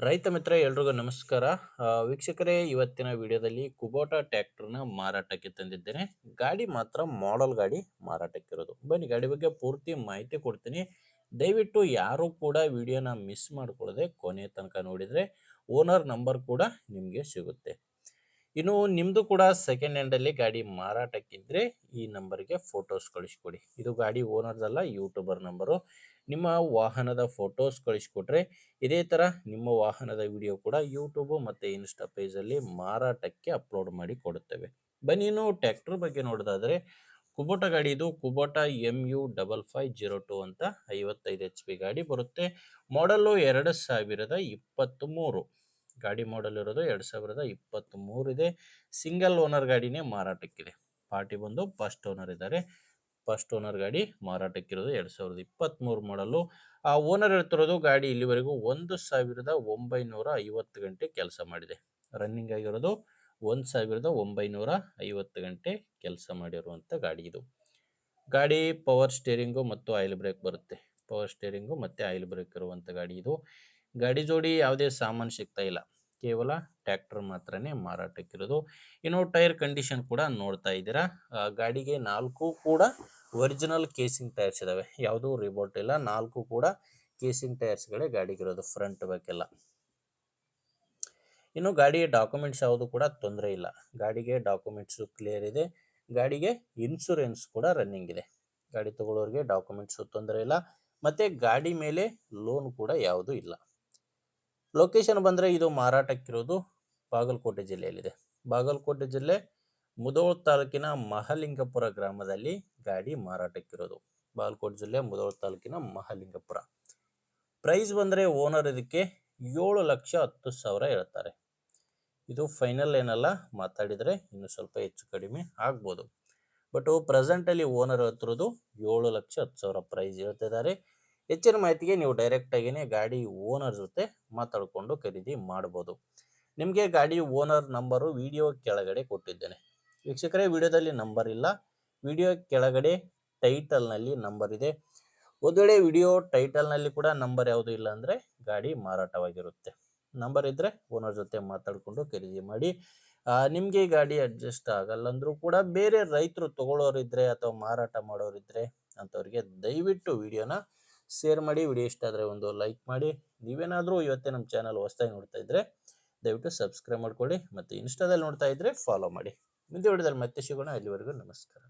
ರೈತ ಮಿತ್ರ ಎಲ್ರಿಗೂ ನಮಸ್ಕಾರ. ವೀಕ್ಷಕರೇ, ಇವತ್ತಿನ ವಿಡಿಯೋದಲ್ಲಿ ಕುಬೋಟಾ ಟ್ರ್ಯಾಕ್ಟರ್ನ ಮಾರಾಟಕ್ಕೆ ತಂದಿದ್ದೇನೆ. ಗಾಡಿ ಮಾತ್ರ ಮಾಡೆಲ್ ಗಾಡಿ ಮಾರಾಟಕ್ಕಿರೋದು. ಬನ್ನಿ ಗಾಡಿ ಬಗ್ಗೆ ಪೂರ್ತಿ ಮಾಹಿತಿ ಕೊಡ್ತೀನಿ. ದಯವಿಟ್ಟು ಯಾರು ಕೂಡ ವಿಡಿಯೋನ ಮಿಸ್ ಮಾಡ್ಕೊಳ್ಳದೆ ಕೊನೆ ತನಕ ನೋಡಿದರೆ ಓನರ್ ನಂಬರ್ ಕೂಡ ನಿಮಗೆ ಸಿಗುತ್ತೆ. ಇನ್ನು ನಿಮ್ಮದು ಕೂಡ ಸೆಕೆಂಡ್ ಹ್ಯಾಂಡಲ್ಲಿ ಗಾಡಿ ಮಾರಾಟಕ್ಕಿದ್ರೆ ಈ ನಂಬರ್ಗೆ ಫೋಟೋಸ್ ಕಳಿಸ್ಕೊಡಿ. ಇದು ಗಾಡಿ ಓನರ್ದಲ್ಲ, ಯೂಟ್ಯೂಬರ್ ನಂಬರು. ನಿಮ್ಮ ವಾಹನದ ಫೋಟೋಸ್ ಕಳಿಸ್ಕೊಟ್ರೆ ಇದೇ ಥರ ನಿಮ್ಮ ವಾಹನದ ವಿಡಿಯೋ ಕೂಡ ಯೂಟ್ಯೂಬು ಮತ್ತು ಇನ್ಸ್ಟಾ ಪೇಜಲ್ಲಿ ಮಾರಾಟಕ್ಕೆ ಅಪ್ಲೋಡ್ ಮಾಡಿ ಕೊಡುತ್ತೇವೆ. ಬನ್ನಿ ಇನ್ನು ಟ್ರ್ಯಾಕ್ಟರ್ ಬಗ್ಗೆ ನೋಡೋದಾದರೆ, ಕುಬೋಟಾ ಗಾಡಿ ಇದು. ಕುಬೋಟಾ MU5502 ಅಂತ 55 HP ಗಾಡಿ ಬರುತ್ತೆ. ಮಾಡಲ್ಲು 2023. ಗಾಡಿ ಮಾಡೆಲ್ ಇರೋದು 2023 ಇದೆ. ಸಿಂಗಲ್ ಓನರ್ ಗಾಡಿನೇ ಮಾರಾಟಕ್ಕಿದೆ. ಪಾರ್ಟಿ ಬಂದು ಫಸ್ಟ್ ಓನರ್ ಇದ್ದಾರೆ. ಫಸ್ಟ್ ಓನರ್ ಗಾಡಿ ಮಾರಾಟಕ್ಕಿರೋದು 2023 ಮಾಡಲು. ಆ ಓನರ್ ಹೇಳ್ತಿರೋದು ಗಾಡಿ ಇಲ್ಲಿವರೆಗೂ 1950 ಗಂಟೆ ಕೆಲಸ ಮಾಡಿದೆ. ರನ್ನಿಂಗ್ ಆಗಿರೋದು 1950 ಗಂಟೆ ಕೆಲಸ ಮಾಡಿರುವಂಥ ಗಾಡಿ ಇದು. ಗಾಡಿ ಪವರ್ ಸ್ಟೇರಿಂಗು ಮತ್ತು ಆಯಿಲ್ ಬ್ರೇಕ್ ಬರುತ್ತೆ. ಪವರ್ ಸ್ಟೇರಿಂಗು ಮತ್ತು ಆಯಿಲ್ ಬ್ರೇಕ್ ಇರುವಂಥ ಗಾಡಿ ಇದು. ಗಾಡಿ ಜೋಡಿ ಯಾವುದೇ ಸಾಮಾನು ಸಿಗ್ತಾ ಇಲ್ಲ, ಕೇವಲ ಟ್ರ್ಯಾಕ್ಟರ್ ಮಾತ್ರನೇ ಮಾರಾಟಕ್ಕಿರೋದು. ಇನ್ನು ಟೈರ್ ಕಂಡೀಷನ್ ಕೂಡ ನೋಡ್ತಾ ಇದ್ದೀರಾ. ಗಾಡಿಗೆ 4 ಕೂಡ ಒರಿಜಿನಲ್ ಕೇಸಿಂಗ್ ಟೈರ್ಸ್ ಇದಾವೆ, ಯಾವುದೂ ರಿಬೋಲ್ಟ್ ಇಲ್ಲ. 4 ಕೂಡ ಕೇಸಿಂಗ್ ಟೈರ್ಸ್ಗಳೇ ಗಾಡಿಗಿರೋದು, ಫ್ರಂಟ್ ಬ್ಯಾಕೆಲ್ಲ. ಇನ್ನು ಗಾಡಿಯ ಡಾಕ್ಯುಮೆಂಟ್ಸ್ ಯಾವುದು ಕೂಡ ತೊಂದರೆ ಇಲ್ಲ. ಗಾಡಿಗೆ ಡಾಕ್ಯುಮೆಂಟ್ಸು ಕ್ಲಿಯರ್ ಇದೆ. ಗಾಡಿಗೆ ಇನ್ಶೂರೆನ್ಸ್ ಕೂಡ ರನ್ನಿಂಗ್ ಇದೆ. ಗಾಡಿ ತಗೊಳ್ಳೋರಿಗೆ ಡಾಕ್ಯುಮೆಂಟ್ಸು ತೊಂದರೆ ಇಲ್ಲ. ಮತ್ತು ಗಾಡಿ ಮೇಲೆ ಲೋನ್ ಕೂಡ ಯಾವುದೂ ಇಲ್ಲ. ಲೊಕೇಶನ್ ಬಂದರೆ ಇದು ಮಾರಾಟಕ್ಕಿರೋದು ಬಾಗಲಕೋಟೆ ಜಿಲ್ಲೆಯಲ್ಲಿದೆ. ಬಾಗಲಕೋಟೆ ಜಿಲ್ಲೆ ಮುಧೋಳ ತಾಲೂಕಿನ ಮಹಲಿಂಗಪುರ ಗ್ರಾಮದಲ್ಲಿ ಗಾಡಿ ಮಾರಾಟಕ್ಕಿರೋದು. ಬಾಗಲಕೋಟೆ ಜಿಲ್ಲೆ ಮುಧೋಳ ತಾಲೂಕಿನ ಮಹಲಿಂಗಪುರ. ಪ್ರೈಸ್ ಬಂದರೆ ಓನರ್ ಇದಕ್ಕೆ 7,10,000 ಹೇಳ್ತಾರೆ. ಇದು ಫೈನಲ್ ಏನಲ್ಲ, ಮಾತಾಡಿದರೆ ಇನ್ನು ಸ್ವಲ್ಪ ಹೆಚ್ಚು ಕಡಿಮೆ ಆಗ್ಬೋದು. ಬಟ್ ಪ್ರೆಸೆಂಟಲ್ಲಿ ಓನರ್ ಹೇಳ್ತಿರೋದು 7,10,000 ಪ್ರೈಸ್ ಹೇಳ್ತಿದ್ದಾರೆ. ಹೆಚ್ಚಿನ ಮಾಹಿತಿಗೆ ನೀವು ಡೈರೆಕ್ಟಾಗಿಯೇ ಗಾಡಿ ಓನರ್ ಜೊತೆ ಮಾತಾಡಿಕೊಂಡು ಖರೀದಿ ಮಾಡ್ಬೋದು. ನಿಮಗೆ ಗಾಡಿ ಓನರ್ ನಂಬರು ವಿಡಿಯೋ ಕೆಳಗಡೆ ಕೊಟ್ಟಿದ್ದೇನೆ. ವೀಕ್ಷಕರೇ, ವಿಡಿಯೋದಲ್ಲಿ ನಂಬರ್ ಇಲ್ಲ, ವಿಡಿಯೋ ಕೆಳಗಡೆ ಟೈಟಲ್ನಲ್ಲಿ ನಂಬರ್ ಇದೆ. ಒಂದು ವೇಳೆ ವಿಡಿಯೋ ಟೈಟಲ್ನಲ್ಲಿ ಕೂಡ ನಂಬರ್ ಯಾವುದೂ ಇಲ್ಲ ಅಂದರೆ ಗಾಡಿ ಮಾರಾಟವಾಗಿರುತ್ತೆ. ನಂಬರ್ ಇದ್ದರೆ ಓನರ್ ಜೊತೆ ಮಾತಾಡಿಕೊಂಡು ಖರೀದಿ ಮಾಡಿ. ನಿಮಗೆ ಗಾಡಿ ಅಡ್ಜಸ್ಟ್ ಆಗಲ್ಲ ಅಂದರೂ ಕೂಡ ಬೇರೆ ರೈತರು ತೊಗೊಳ್ಳೋರಿದ್ದರೆ ಅಥವಾ ಮಾರಾಟ ಮಾಡೋರಿದ್ದರೆ ಅಂಥವ್ರಿಗೆ ದಯವಿಟ್ಟು ವಿಡಿಯೋನ ಶೇರ್ ಮಾಡಿ. ವಿಡಿಯೋ ಇಷ್ಟ ಆದರೆ ಒಂದು ಲೈಕ್ ಮಾಡಿ. ನೀವೇನಾದರೂ ಇವತ್ತೇ ನಮ್ಮ ಚಾನಲ್ ಹೊಸದಾಗಿ ನೋಡ್ತಾ ಇದ್ದರೆ ದಯವಿಟ್ಟು ಸಬ್ಸ್ಕ್ರೈಬ್ ಮಾಡ್ಕೊಳ್ಳಿ ಮತ್ತು ಇನ್ಸ್ಟಾದಲ್ಲಿ ನೋಡ್ತಾ ಇದ್ದರೆ ಫಾಲೋ ಮಾಡಿ. ಮುಂದೆ ವಿಡಿಯೋದಲ್ಲಿ ಮತ್ತೆ ಸಿಗೋಣ. ಅಲ್ಲಿವರೆಗೂ ನಮಸ್ಕಾರ.